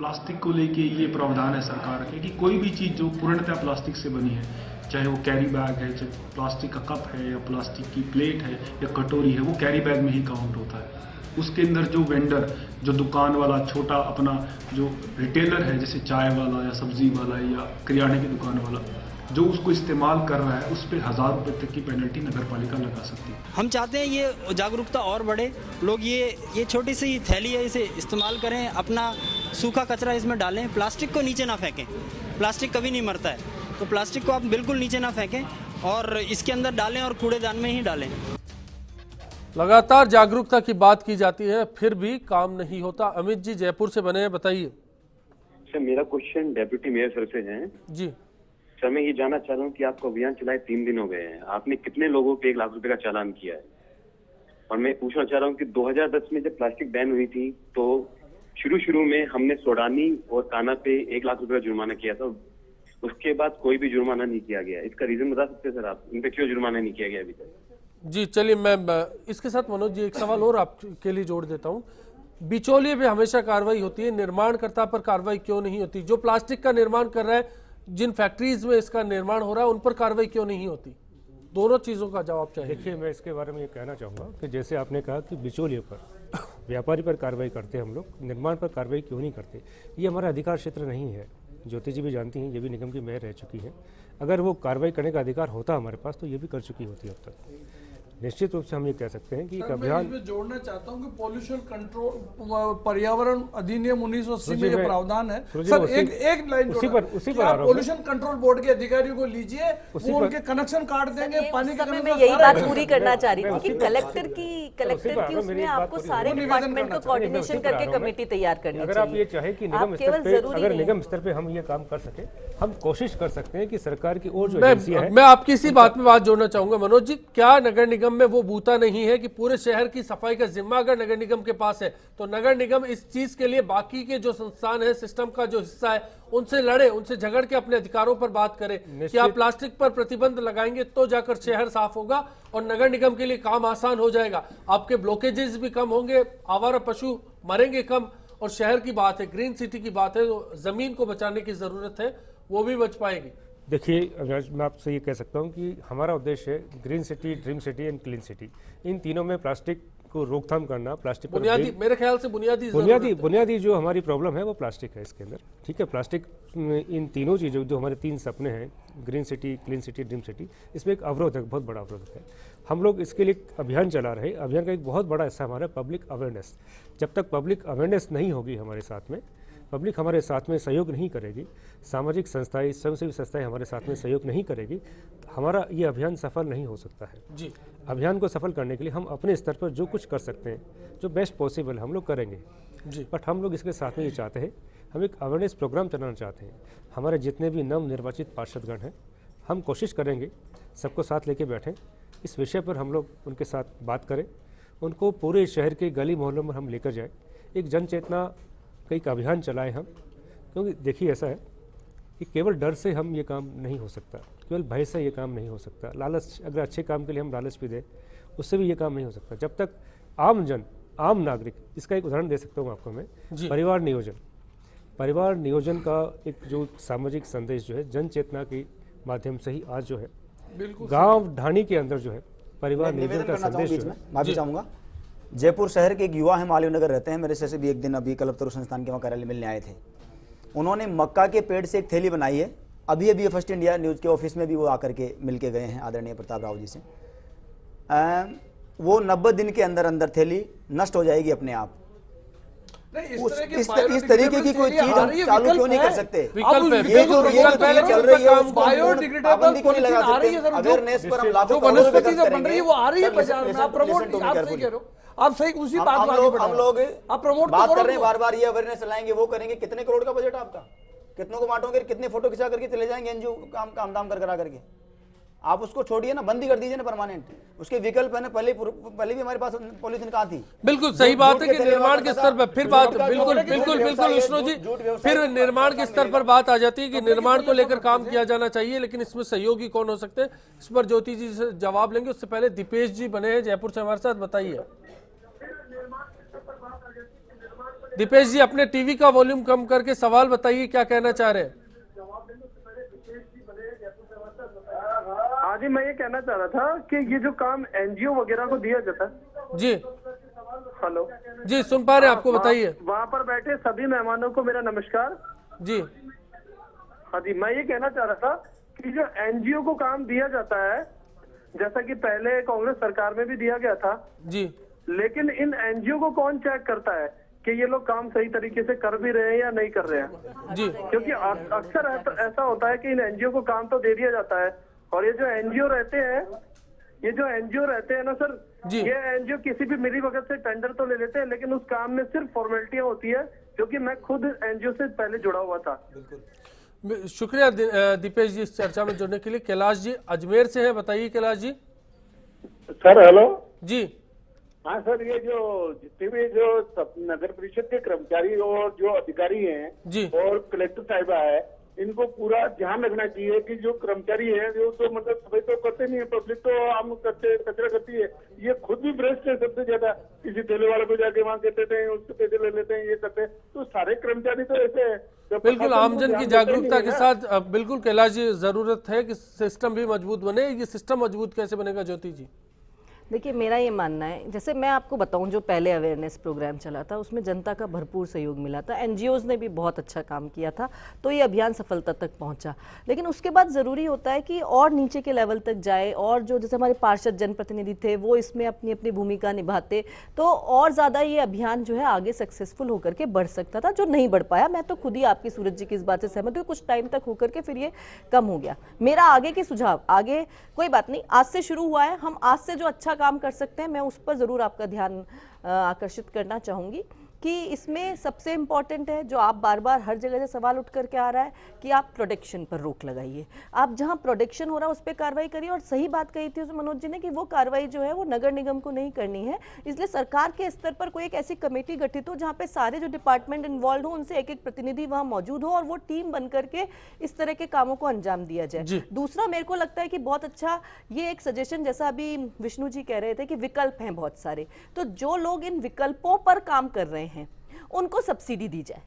Plastic को लेके ये प्रावधान है सरकार के कि कोई भी चीज़ जो पूर्णतः प्लास्टिक से बनी है, चाहे वो कैरी बैग है, चाहे प्लास्टिक का कप है या प्लास्टिक की प्लेट है या कटोरी है, वो कैरी बैग में ही काउंट होता है। उसके अंदर जो वेंडर, जो दुकान वाला, छोटा अपना जो रिटेलर है, जैसे चाय वाला या सब्जी वाला या किराने की दुकान वाला, जो उसको इस्तेमाल कर रहा है, उस पर 1000 रुपये तक की पेनल्टी नगर पालिका लगा सकती है। हम चाहते हैं ये जागरूकता और बढ़े, लोग ये छोटी सी थैली है, इसे इस्तेमाल करें, अपना सूखा कचरा इसमें डालें, प्लास्टिक को नीचे ना फेंकें। प्लास्टिक कभी नहीं मरता है, तो प्लास्टिक को आप बिल्कुल नीचे ना फेंकें और इसके अंदर डालें और कूड़ेदान में ही डालें। लगातार जागरूकता की बात की जाती है, फिर भी काम नहीं होता। अमित जी जयपुर से बने हैं, बताइए। सर मेरा क्वेश्चन डेप्यूटी मेयर सर से है। जी सर मैं ये जानना चाह रहा हूँ कि आपको अभियान चलाए 3 दिन हो गए हैं, आपने कितने लोगों पे 1 लाख रुपए का चालान किया है? और मैं पूछना चाह रहा हूँ कि 2010 में जब प्लास्टिक बैन हुई थी तो शुरू में हमने सोडानी और काना पे 1 लाख रुपए का जुर्माना किया था, उसके बाद कोई भी जुर्माना नहीं किया गया। इसका रीजन बता सकते हैं सर आप, इन पे क्यों जुर्माना नहीं किया गया अभी तक? जी चलिए, मैं इसके साथ मनोज जी एक सवाल और आपके लिए जोड़ देता हूँ। बिचौलिए पे हमेशा कार्रवाई होती है, निर्माणकर्ता पर कार्रवाई क्यों नहीं होती? जो प्लास्टिक का निर्माण कर रहा है, जिन फैक्ट्रीज में इसका निर्माण हो रहा है, उन पर कार्रवाई क्यों नहीं होती? दोनों चीज़ों का जवाब चाहिए। देखिए, मैं इसके बारे में ये कहना चाहूँगा कि जैसे आपने कहा कि बिचौलिए पर, व्यापारी पर कार्रवाई करते हैं हम लोग, निर्माण पर कार्रवाई क्यों नहीं करते? ये हमारा अधिकार क्षेत्र नहीं है। ज्योति जी भी जानती हैं, ये भी निगम की मेयर रह चुकी हैं। अगर वो कार्रवाई करने का अधिकार होता हमारे पास तो ये भी कर चुकी होती है अब तक। निश्चित रूप से हम ये कह सकते हैं कि एक अभियान मैं जोड़ना चाहता हूँ कि पॉल्यूशन कंट्रोल पर्यावरण अधिनियम 1980 में ये प्रावधान है। सर एक लाइन उसी पर आ रहा हूं। पॉल्यूशन कंट्रोल बोर्ड के अधिकारियों को लीजिए, वो उनके कनेक्शन काट देंगे पानी के। मैं यही बात पूरी करना चाह रही थी कि कलेक्टर की उसमें आपको सारे डिपार्टमेंट को कोऑर्डिनेशन करके कमेटी तैयार करनी चाहिए। अगर आप ये चाहे कि निगम स्तर पे, अगर निगम स्तर पे हम ये काम कर सके, हम कोशिश कर सकते हैं कि सरकार की और जो एजेंसियां हैं। मैं आपकी इसी बात में बात जोड़ना चाहूंगा मनोज जी, क्या नगर निगम में वो बूता नहीं है कि पूरे शहर की सफाई का जिम्मा अगर नगर निगम के पास है तो नगर निगम इस चीज के लिए बाकी के जो संस्थान है, सिस्टम का जो हिस्सा है, उनसे लड़े, उनसे झगड़ के अपने अधिकारों पर बात करे कि आप प्लास्टिक पर प्रतिबंध लगाएंगे तो जाकर शहर साफ होगा और नगर निगम के लिए काम आसान हो जाएगा, आपके ब्लॉकेजेस भी कम होंगे, आवारा पशु मरेंगे कम, और शहर की बात है, ग्रीन सिटी की बात है, तो जमीन को बचाने की जरूरत है, वो भी बच पाएगी। देखिए, अगर मैं आपसे ये कह सकता हूँ कि हमारा उद्देश्य है green city, dream city and clean city, इन तीनों में प्लास्टिक को रोकथाम करना। प्लास्टिक बुनियादी, मेरे ख्याल से बुनियादी जो हमारी प्रॉब्लम है वो प्लास्टिक है इसके अंदर। ठीक है, प्लास्टिक इन तीनों चीज़ों, जो हमारे 3 सपने हैं, green city, clean city, dream city, इसमें एक अवरोध है, बहुत बड़ा अवरोध है। हम लोग इसके लिए अभियान चला रहे हैं। अभियान का एक बहुत बड़ा हिस्सा हमारा पब्लिक अवेयरनेस। जब तक पब्लिक अवेयरनेस नहीं होगी हमारे साथ में, पब्लिक हमारे साथ में सहयोग नहीं करेगी, सामाजिक संस्थाएं, स्वयंसेवी संस्थाएं हमारे साथ में सहयोग नहीं करेगी, हमारा ये अभियान सफल नहीं हो सकता है जी। अभियान को सफल करने के लिए हम अपने स्तर पर जो कुछ कर सकते हैं, जो बेस्ट पॉसिबल हम लोग करेंगे जी। बट हम लोग इसके साथ में ये चाहते हैं, हम एक अवेयरनेस प्रोग्राम चलाना चाहते हैं। हमारे जितने भी नव निर्वाचित पार्षदगण हैं, हम कोशिश करेंगे सबको साथ लेके बैठें, इस विषय पर हम लोग उनके साथ बात करें, उनको पूरे शहर के गली मोहल्लों में हम लेकर जाएँ, एक जन चेतना कई अभियान चलाएं हम। क्योंकि देखिए, ऐसा है कि केवल डर से हम ये काम नहीं हो सकता, केवल भय से ये काम नहीं हो सकता, लालच, अगर अच्छे काम के लिए हम लालच भी दें उससे भी ये काम नहीं हो सकता। जब तक आम जन, आम नागरिक, इसका एक उदाहरण दे सकता हूँ आपको मैं, परिवार नियोजन का एक जो सामाजिक संदेश जो है, जन चेतना के माध्यम से ही आज जो है गाँव ढाणी के अंदर जो है परिवार नियोजन का संदेश जो है। माफी चाहूंगा, जयपुर शहर के एक युवा है, मालवीय नगर रहते हैं, मेरे से भी एक दिन अभी कल्पतरु संस्थान के वहाँ कार्यालय मिलने आए थे। उन्होंने मक्का के पेड़ से एक थैली बनाई है, अभी अभी फर्स्ट इंडिया न्यूज़ के ऑफिस में भी वो आकर के मिल के गए हैं आदरणीय प्रताप राव जी से। वो 90 दिन के अंदर अंदर थैली नष्ट हो जाएगी अपने आप। इस तरीके की कोई चीज हम चालू क्यों नहीं कर सकते? ये जो चल रही है बायोडिग्रेडेबल को नहीं लगा सकते। अवेयरनेस पर हम लाखों करोड़ रुपए खर्च करेंगे, वो आ रही है बाजार में, आप प्रमोट नहीं कर रहे हो। आप सही उसी बात हम लोग आप प्रमोट बात कर रहे हैं, बार बार ये अवेयरनेस चलाएंगे, वो करेंगे। कितने करोड़ का बजट आपका? कितनों को बांटोगे? कितने फोटो खिंचा करके चले जाएंगे एनजीओ काम दाम कर करा करके? आप उसको छोड़िए ना, बंद ही कर दीजिए ना परमानेंट। उसके विकल्प है ना, पहले भी हमारे पास पॉलिथीन कहाँ थी। बिल्कुल सही बात है कि निर्माण के स्तर पर फिर बात, बिल्कुल विष्णु जी, फिर निर्माण के स्तर पर बात आ जाती है कि निर्माण को लेकर काम किया जाना चाहिए, लेकिन इसमें सहयोगी कौन हो सकते हैं, इस पर ज्योति जी से जवाब लेंगे। उससे पहले दीपेश जी बने हैं जयपुर से हमारे साथ, बताइए। दीपेश जी अपने टीवी का वॉल्यूम कम करके सवाल बताइए, क्या कहना चाह रहे हैं? हाँ जी, मैं ये कहना चाह रहा था कि ये जो काम एनजीओ वगैरह को दिया जाता है। जी हेलो जी, सुन पा रहे हैं आपको, बताइए। वहाँ पर बैठे सभी मेहमानों को मेरा नमस्कार जी। हाँ जी, मैं ये कहना चाह रहा था कि जो एनजीओ को काम दिया जाता है, जैसा कि पहले कांग्रेस सरकार में भी दिया गया था जी, लेकिन इन एनजीओ को कौन चेक करता है कि ये लोग काम सही तरीके से कर भी रहे हैं या नहीं कर रहे हैं? जी, क्योंकि अक्सर ऐसा होता है कि इन एनजीओ को काम तो दे दिया जाता है, और ये जो एनजीओ रहते हैं ना सर, ये एनजीओ किसी भी मिली वक्त से टेंडर तो ले लेते हैं, लेकिन उस काम में सिर्फ फॉर्मेलिटियां होती है, क्योंकि मैं खुद एनजीओ से पहले जुड़ा हुआ था। शुक्रिया दीपेश जी इस चर्चा में जुड़ने के लिए। कैलाश जी अजमेर से हैं, बताइए कैलाश जी। सर हेलो जी। हाँ सर, ये जो जितने भी जो नगर परिषद के कर्मचारी और जो अधिकारी हैं जी और कलेक्टर साहिबा है, इनको पूरा ध्यान रखना चाहिए कि जो कर्मचारी है जो तो मतलब सफाई तो करते नहीं है, पब्लिक तो आम करते कचरा करती है, ये खुद भी भ्रष्ट है सबसे ज्यादा। किसी ठेले वाले को जाके वहाँ कहते हैं, उससे पैसे ले लेते हैं, ये करते हैं, तो सारे कर्मचारी तो ऐसे है। बिल्कुल आमजन की जागरूकता के साथ बिल्कुल कैलाश जी जरूरत है कि सिस्टम भी मजबूत बने। ये सिस्टम मजबूत कैसे बनेगा ज्योति जी? देखिए मेरा ये मानना है, जैसे मैं आपको बताऊं जो पहले अवेयरनेस प्रोग्राम चला था उसमें जनता का भरपूर सहयोग मिला था, एनजीओज ने भी बहुत अच्छा काम किया था, तो ये अभियान सफलता तक पहुंचा। लेकिन उसके बाद ज़रूरी होता है कि और नीचे के लेवल तक जाए, और जो जैसे हमारे पार्षद जनप्रतिनिधि थे वो इसमें अपनी अपनी भूमिका निभाते तो और ज़्यादा ये अभियान जो है आगे सक्सेसफुल होकर के बढ़ सकता था, जो नहीं बढ़ पाया। मैं तो खुद ही आपकी सूरज जी की इस बात से सहमत हूँ, कुछ टाइम तक होकर के फिर ये कम हो गया। मेरा आगे के सुझाव, आगे कोई बात नहीं, आज से शुरू हुआ है, हम आज से जो अच्छा काम कर सकते हैं मैं उस पर जरूर आपका ध्यान आकर्षित करना चाहूंगी कि इसमें सबसे इम्पॉर्टेंट है, जो आप बार बार हर जगह से सवाल उठ करके आ रहा है कि आप प्रोडक्शन पर रोक लगाइए। आप जहां प्रोडक्शन हो रहा है उस पर कार्रवाई करिए, और सही बात कही थी मनोज जी ने कि वो कार्रवाई जो है वो नगर निगम को नहीं करनी है। इसलिए सरकार के स्तर पर कोई एक ऐसी कमेटी गठित हो जहां पे सारे जो डिपार्टमेंट इन्वॉल्व हो उनसे एक एक प्रतिनिधि वहां मौजूद हो और वो टीम बन करके इस तरह के कामों को अंजाम दिया जाए। दूसरा मेरे को लगता है कि बहुत अच्छा ये एक सजेशन, जैसा अभी विष्णु जी कह रहे थे कि विकल्प हैं बहुत सारे, तो जो लोग इन विकल्पों पर काम कर रहे हैं उनको सब्सिडी दी जाए,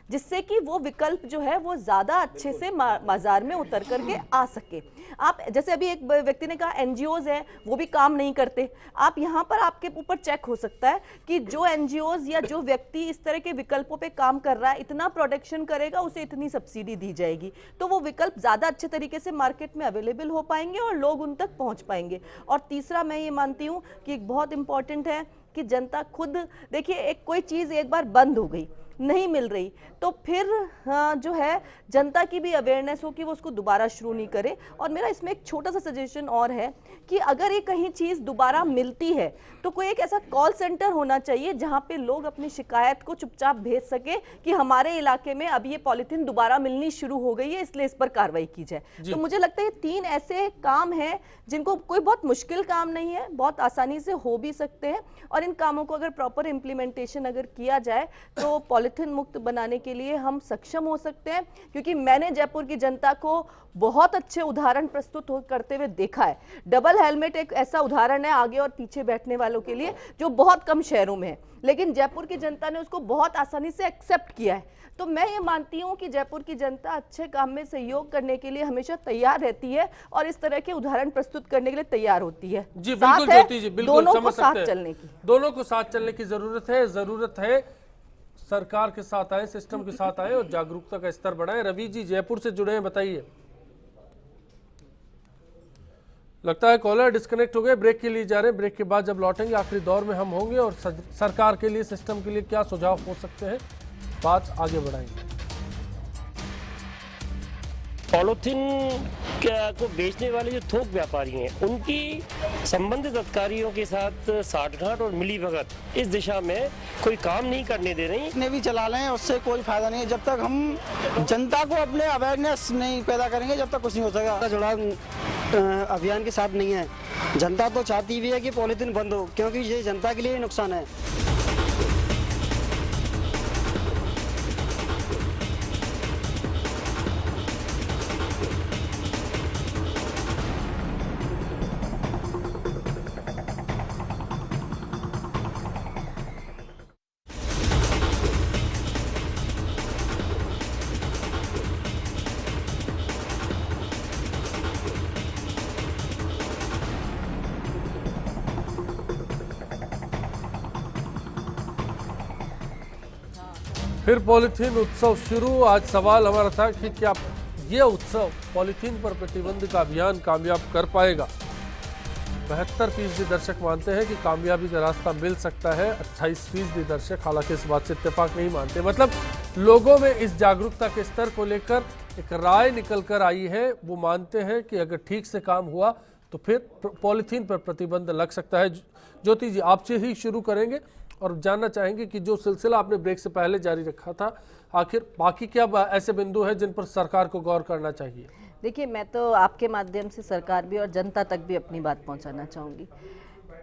जिससे कि वो विकल्प जो है वो ज्यादा अच्छे से बाजार में उतर करके आ सके। आप जैसे अभी एक व्यक्ति ने कहा एनजीओज हैं वो भी काम नहीं करते, आप यहाँ पर आपके ऊपर चेक हो सकता है कि जो एनजीओज या जो व्यक्ति इस तरह के विकल्पों पे काम कर रहा है, इतना प्रोडक्शन करेगा उसे इतनी सब्सिडी दी जाएगी, तो वो विकल्प ज्यादा अच्छे तरीके से मार्केट में अवेलेबल हो पाएंगे और लोग उन तक पहुंच पाएंगे। और तीसरा मैं ये मानती हूँ कि एक बहुत इंपॉर्टेंट है कि जनता खुद देखिए, एक कोई चीज एक बार बंद हो गई, नहीं मिल रही, तो फिर जो है जनता की भी अवेयरनेस हो कि वो उसको दोबारा शुरू नहीं करे। और मेरा इसमें एक छोटा सा सजेशन और है कि अगर ये कहीं चीज़ दोबारा मिलती है तो कोई एक ऐसा कॉल सेंटर होना चाहिए जहां पे लोग अपनी शिकायत को चुपचाप भेज सके कि हमारे इलाके में अब ये पॉलीथीन दोबारा मिलनी शुरू हो गई है, इसलिए इस पर कार्रवाई की जाए। तो मुझे लगता है ये 3 ऐसे काम हैं जिनको कोई बहुत मुश्किल काम नहीं है, बहुत आसानी से हो भी सकते हैं, और इन कामों को अगर प्रॉपर इम्प्लीमेंटेशन अगर किया जाए तो पॉलीथीन मुक्त बनाने के लिए हम सक्षम हो सकते हैं। क्योंकि मैंने जयपुर की जनता को बहुत अच्छे उदाहरण प्रस्तुत करते हुए देखा है। डबल हेलमेट एक ऐसा उदाहरण है आगे और पीछे बैठने वालों के लिए जो बहुत कम शहरों में है, लेकिन जयपुर की जनता ने उसको बहुत आसानी से एक्सेप्ट किया है। तो मैं ये मानती हूँ कि जयपुर की जनता अच्छे काम में सहयोग करने के लिए हमेशा तैयार रहती है और इस तरह के उदाहरण प्रस्तुत करने के लिए तैयार होती है। जी बिल्कुल ज्योति जी, बिल्कुल दोनों को साथ चलने की, दोनों को साथ चलने की जरूरत है। सरकार के साथ आए, सिस्टम के साथ आए और जागरूकता का स्तर बढ़ाएं। रवि जी जयपुर से जुड़े हैं, बताइए। लगता है कॉलर डिस्कनेक्ट हो गए, ब्रेक के लिए जा रहे हैं। ब्रेक के बाद जब लौटेंगे आखिरी दौर में हम होंगे और सरकार के लिए, सिस्टम के लिए क्या सुझाव हो सकते हैं, बात आगे बढ़ाएंगे। पॉलीथीन को बेचने वाले जो थोक व्यापारी हैं उनकी संबंधित अधिकारियों के साथ साठगांठ और मिलीभगत इस दिशा में कोई काम नहीं करने दे रही। ने भी चला लें उससे कोई फायदा नहीं है, जब तक हम जनता को अपने अवेयरनेस नहीं पैदा करेंगे जब तक कुछ नहीं हो सकेगा। जुड़ाव अभियान के साथ नहीं है, जनता तो चाहती भी है कि पॉलीथीन बंद हो, क्योंकि ये जनता के लिए नुकसान है। फिर पॉलीथीन उत्सव शुरू। आज सवाल हमारा था कि क्या ये उत्सव पॉलीथीन पर प्रतिबंध का अभियान कामयाब कर पाएगा। 72% दर्शक मानते हैं कि कामयाबी का रास्ता मिल सकता है। 28% दर्शक हालांकि इस बात से इत्तेफाक नहीं मानते। मतलब लोगों में इस जागरूकता के स्तर को लेकर एक राय निकल कर आई है। वो मानते हैं कि अगर ठीक से काम हुआ तो फिर पॉलीथीन पर प्रतिबंध लग सकता है। ज्योति जी, आपसे ही शुरू करेंगे और जानना चाहेंगे कि जो सिलसिला आपने ब्रेक से पहले जारी रखा था, आखिर बाकी क्या ऐसे बिंदु है जिन पर सरकार को गौर करना चाहिए? देखिए, मैं तो आपके माध्यम से सरकार भी और जनता तक भी अपनी बात पहुंचाना चाहूँगी।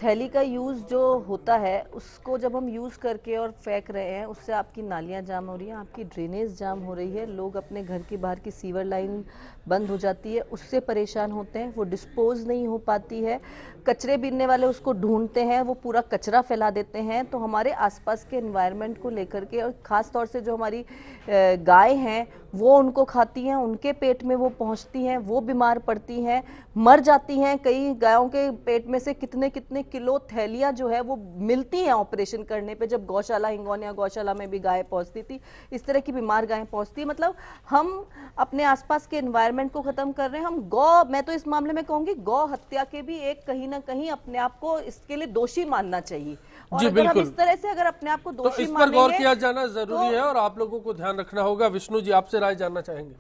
थैली का यूज़ जो होता है उसको जब हम यूज़ करके और फेंक रहे हैं, उससे आपकी नालियाँ जाम हो रही हैं, आपकी ड्रेनेज जाम हो रही है, लोग अपने घर के बाहर की सीवर लाइन बंद हो जाती है, उससे परेशान होते हैं, वो डिस्पोज नहीं हो पाती है। कचरे बीनने वाले उसको ढूंढते हैं, वो पूरा कचरा फैला देते हैं। तो हमारे आसपास के एनवायरनमेंट को लेकर के, और ख़ास तौर से जो हमारी गाय हैं वो उनको खाती हैं, उनके पेट में वो पहुंचती हैं, वो बीमार पड़ती हैं, मर जाती हैं। कई गायों के पेट में से कितने कितने किलो थैलियाँ जो है वो मिलती हैं ऑपरेशन करने पे। जब गौशाला, हिंगोनिया गौशाला में भी गाय पहुंचती थी, इस तरह की बीमार गायें पहुंचती। मतलब हम अपने आसपास के एनवायरनमेंट को ख़त्म कर रहे हैं। हम मैं तो इस मामले में कहूँगी गौ हत्या के भी एक कहीं ना कहीं अपने आप को इसके लिए दोषी मानना चाहिए। और अगर हम इस तरह से अगर अपने आप को दोषी तो इस पर गौर किया जाना जरूरी है और आप लोगों को ध्यान रखना होगा। विष्णु जी, आपसे राय जानना चाहेंगे।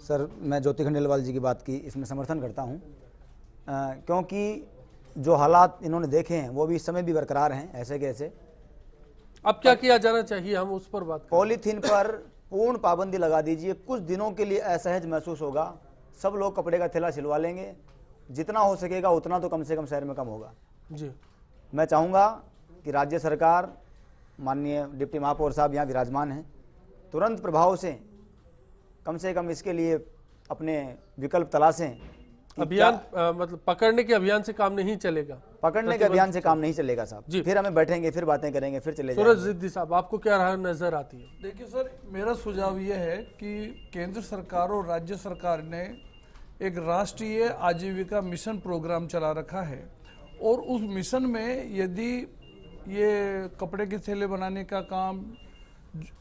सर, मैं ज्योति खंडेलवाल जी की बात की इसमें समर्थन करता हूं, क्योंकि जो हालात इन्होंने देखे हैं वो भी इस समय भी बरकरार हैं ऐसे कैसे। अब क्या किया जाना चाहिए, हम उस पर बात करें। पॉलीथीन पर पूर्ण पाबंदी लगा दीजिए। कुछ दिनों के लिए असहज महसूस होगा, सब लोग कपड़े का थैला सिलवा लेंगे। जितना हो सकेगा उतना तो कम से कम शहर में कम होगा जी। मैं चाहूँगा कि राज्य सरकार, माननीय डिप्टी महापौर साहब यहाँ विराजमान हैं, तुरंत प्रभाव से कम इसके लिए अपने विकल्प तलाशें। अभियान मतलब पकड़ने के अभियान से काम नहीं चलेगा। पकड़ने के अभियान से काम नहीं चलेगा साहब जी। फिर हमें बैठेंगे, फिर बातें करेंगे, फिर चले जाएंगे। सूरज जिद्दी साहब, आपको क्या राय नजर आती है? देखिए सर, मेरा सुझाव ये है कि केंद्र सरकार और राज्य सरकार ने एक राष्ट्रीय आजीविका मिशन प्रोग्राम चला रखा है और उस मिशन में यदि ये कपड़े के थैले बनाने का काम,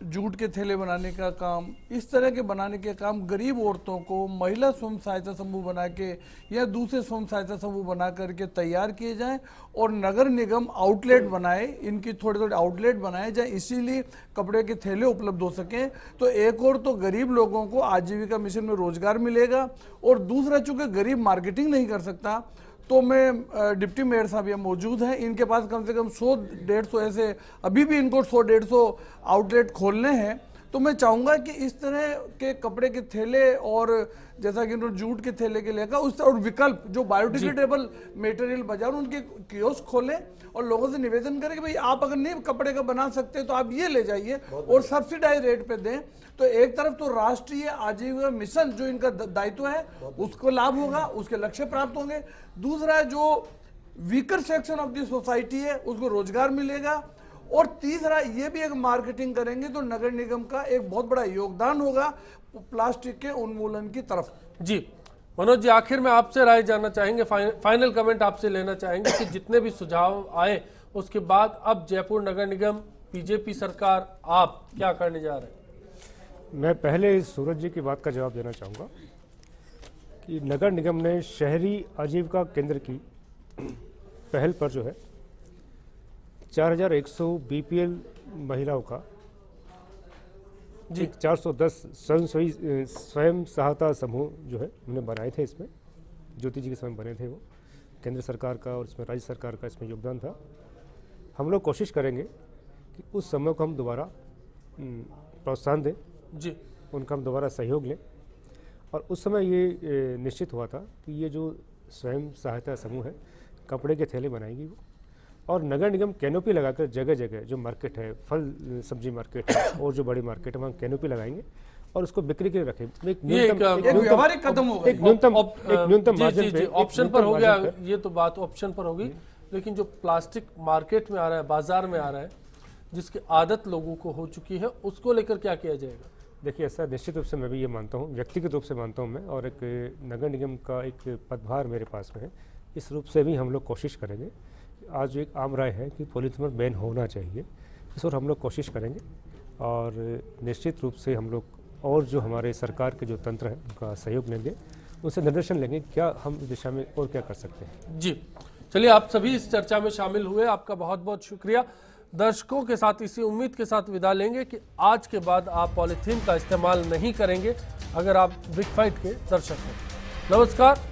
जूट के थैले बनाने का काम, इस तरह के बनाने के काम गरीब औरतों को महिला स्वयं सहायता समूह बना के या दूसरे स्वयं सहायता समूह बना करके तैयार किए जाएं और नगर निगम आउटलेट बनाए, इनकी थोड़े थोड़े आउटलेट बनाए जाए, इसीलिए कपड़े के थैले उपलब्ध हो सकें। तो एक और तो गरीब लोगों को आजीविका मिशन में रोजगार मिलेगा और दूसरा, चूंकि गरीब मार्केटिंग नहीं कर सकता, तो मैं डिप्टी मेयर साहब ये मौजूद हैं, इनके पास कम से कम 100-150 ऐसे अभी भी इनको 100-150 आउटलेट खोलने हैं। तो मैं चाहूँगा कि इस तरह के कपड़े के थैले और जैसा कि इन्होंने जूट के थैले के लेकर उस और विकल्प जो बायोडिग्रेडेबल मटेरियल बाजार, उनके कियोस्क खोलें और लोगों से निवेदन करें कि भाई आप अगर नहीं कपड़े का बना सकते तो आप ये ले जाइए और सब्सिडाइज रेट पे दें। तो एक तरफ तो राष्ट्रीय आजीविका मिशन जो इनका दायित्व है उसको लाभ होगा, उसके लक्ष्य प्राप्त होंगे। दूसरा, जो weaker section of the society है उसको रोजगार मिलेगा और तीसरा, ये भी एक मार्केटिंग करेंगे तो नगर निगम का एक बहुत बड़ा योगदान होगा प्लास्टिक के उन्मूलन की तरफ। जी मनोज जी, आखिर में आपसे राय जानना चाहेंगे, फाइनल कमेंट आपसे लेना चाहेंगे कि जितने भी सुझाव आए उसके बाद अब जयपुर नगर निगम, बीजेपी सरकार, आप क्या करने जा रहे हैं? मैं पहले सूरज जी की बात का जवाब देना चाहूँगा कि नगर निगम ने शहरी आजीविका केंद्र की पहल पर जो है 4100 BPL महिलाओं का जी 410 स्वयं सहायता समूह जो है हमने बनाए थे। इसमें ज्योति जी के समय बने थे, वो केंद्र सरकार का और इसमें राज्य सरकार का इसमें योगदान था। हम लोग कोशिश करेंगे कि उस समूह को हम दोबारा प्रोत्साहन दें जी, उनका हम दोबारा सहयोग लें। और उस समय ये निश्चित हुआ था कि ये जो स्वयं सहायता समूह है कपड़े के थैले बनाएगी वो, और नगर निगम कैनोपी लगाकर जगह जगह जो मार्केट है, फल सब्जी मार्केट है और जो बड़ी मार्केट है वहाँ कैनोपी लगाएंगे और उसको बिक्री के लिए रखें। एक व्यावहारिक कदम होगा, एक न्यूनतम मार्जिन पे, ऑप्शन पर हो गया। ये तो बात ऑप्शन पर होगी, लेकिन जो प्लास्टिक मार्केट में आ रहा है, बाजार में आ रहा है, जिसकी आदत लोगों को हो चुकी है, उसको लेकर क्या किया जाएगा? देखिए, ऐसा निश्चित रूप से मैं भी ये मानता हूँ, व्यक्तिगत रूप से मानता हूँ मैं, और एक नगर निगम का एक पदभार मेरे पास में है, इस रूप से भी हम लोग कोशिश करेंगे। आज एक आम राय है कि पॉलीथीन पर बैन होना चाहिए, इस और हम लोग कोशिश करेंगे और निश्चित रूप से हम लोग और जो हमारे सरकार के जो तंत्र हैं उनका सहयोग लेंगे, उनसे निर्देशन लेंगे क्या हम इस दिशा में और क्या कर सकते हैं। जी चलिए, आप सभी इस चर्चा में शामिल हुए, आपका बहुत बहुत शुक्रिया। दर्शकों के साथ इसी उम्मीद के साथ विदा लेंगे कि आज के बाद आप पॉलीथीन का इस्तेमाल नहीं करेंगे अगर आप बिग फाइट के दर्शक हैं। नमस्कार।